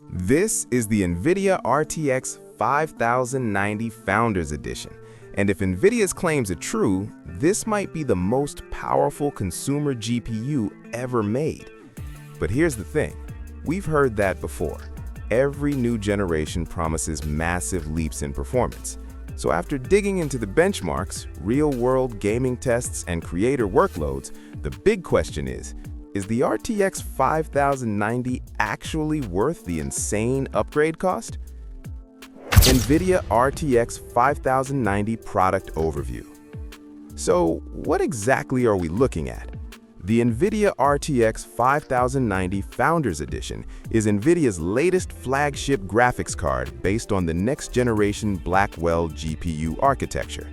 This is the NVIDIA RTX 5090 Founders Edition, and if NVIDIA's claims are true, this might be the most powerful consumer GPU ever made. But here's the thing, we've heard that before. Every new generation promises massive leaps in performance. So after digging into the benchmarks, real-world gaming tests, and creator workloads, the big question is the RTX 5090 actually worth the insane upgrade cost? NVIDIA RTX 5090 Product Overview. So what exactly are we looking at? The NVIDIA RTX 5090 Founders Edition is NVIDIA's latest flagship graphics card based on the next-generation Blackwell GPU architecture.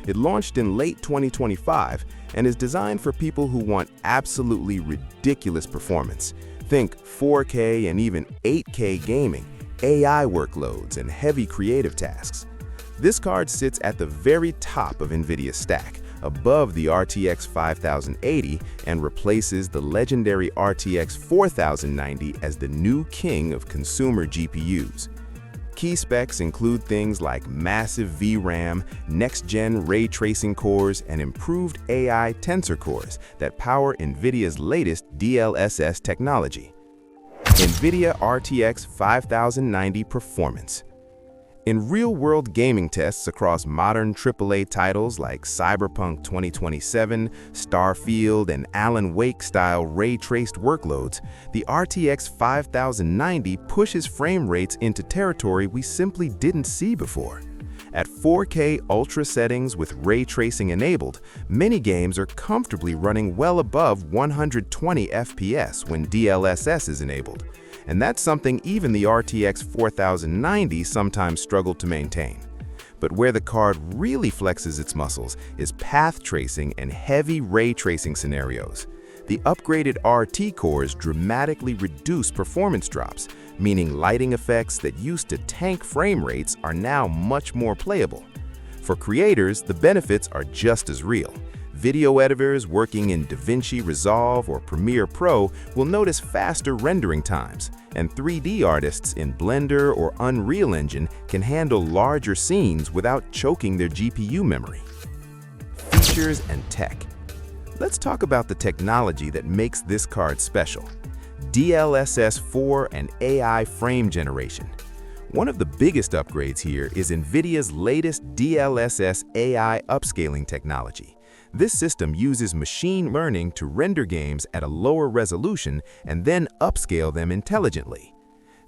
It launched in late 2025 and is designed for people who want absolutely ridiculous performance. Think 4K and even 8K gaming, AI workloads, and heavy creative tasks. This card sits at the very top of NVIDIA's stack, above the RTX 5080, and replaces the legendary RTX 4090 as the new king of consumer GPUs. Key specs include things like massive VRAM, next-gen ray tracing cores, and improved AI tensor cores that power NVIDIA's latest DLSS technology. NVIDIA RTX 5090 Performance. In real-world gaming tests across modern AAA titles like Cyberpunk 2027, Starfield, and Alan Wake-style ray-traced workloads, the RTX 5090 pushes frame rates into territory we simply didn't see before. At 4K Ultra settings with ray tracing enabled, many games are comfortably running well above 120 FPS when DLSS is enabled. And that's something even the RTX 4090 sometimes struggled to maintain. But where the card really flexes its muscles is path tracing and heavy ray tracing scenarios. The upgraded RT cores dramatically reduce performance drops, meaning lighting effects that used to tank frame rates are now much more playable. For creators, the benefits are just as real. Video editors working in DaVinci Resolve or Premiere Pro will notice faster rendering times, and 3D artists in Blender or Unreal Engine can handle larger scenes without choking their GPU memory. Features and tech. Let's talk about the technology that makes this card special. DLSS 4 and AI frame generation. One of the biggest upgrades here is NVIDIA's latest DLSS AI upscaling technology. This system uses machine learning to render games at a lower resolution and then upscale them intelligently.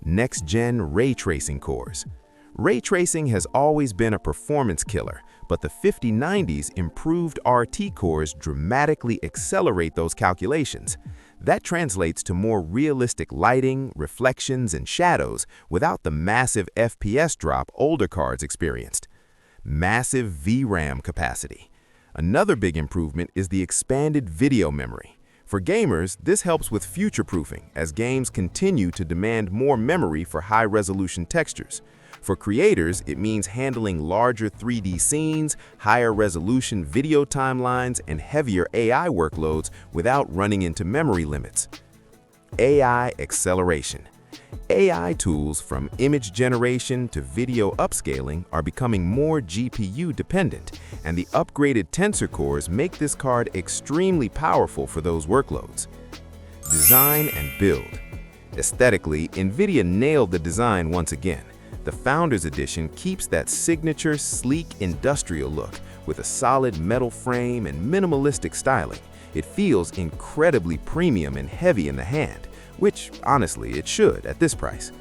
Next-gen ray tracing cores. Ray tracing has always been a performance killer, but the 5090's improved RT cores dramatically accelerate those calculations. That translates to more realistic lighting, reflections, and shadows without the massive FPS drop older cards experienced. Massive VRAM capacity. Another big improvement is the expanded video memory. For gamers, this helps with future-proofing as games continue to demand more memory for high-resolution textures. For creators, it means handling larger 3D scenes, higher-resolution video timelines, and heavier AI workloads without running into memory limits. AI acceleration. AI tools from image generation to video upscaling are becoming more GPU dependent, and the upgraded tensor cores make this card extremely powerful for those workloads. Design and build. Aesthetically, NVIDIA nailed the design once again. The Founders Edition keeps that signature, sleek, industrial look with a solid metal frame and minimalistic styling. It feels incredibly premium and heavy in the hand, which, honestly, it should at this price.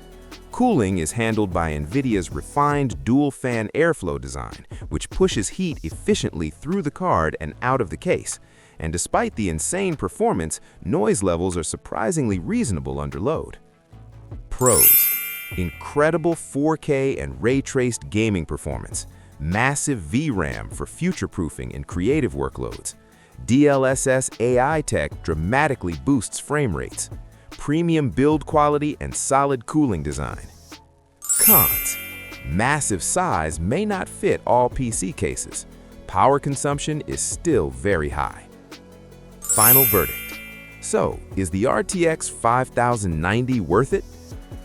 Cooling is handled by NVIDIA's refined dual-fan airflow design, which pushes heat efficiently through the card and out of the case. And despite the insane performance, noise levels are surprisingly reasonable under load. Pros. Incredible 4K and ray-traced gaming performance. Massive VRAM for future-proofing and creative workloads. DLSS AI tech dramatically boosts frame rates. Premium build quality and solid cooling design. Cons. Massive size may not fit all PC cases. Power consumption is still very high. Final verdict. So, is the RTX 5090 worth it?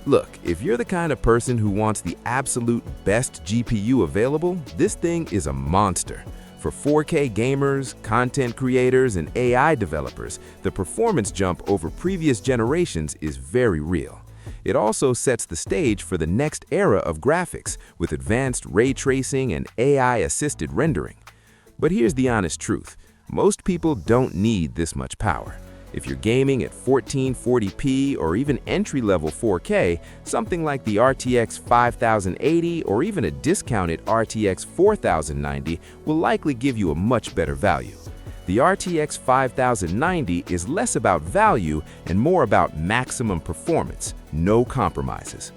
Look, if you're the kind of person who wants the absolute best GPU available, this thing is a monster. For 4K gamers, content creators, and AI developers, the performance jump over previous generations is very real. It also sets the stage for the next era of graphics with advanced ray tracing and AI-assisted rendering. But here's the honest truth. Most people don't need this much power. If you're gaming at 1440p or even entry-level 4K, something like the RTX 5080 or even a discounted RTX 4090 will likely give you a much better value. The RTX 5090 is less about value and more about maximum performance, no compromises.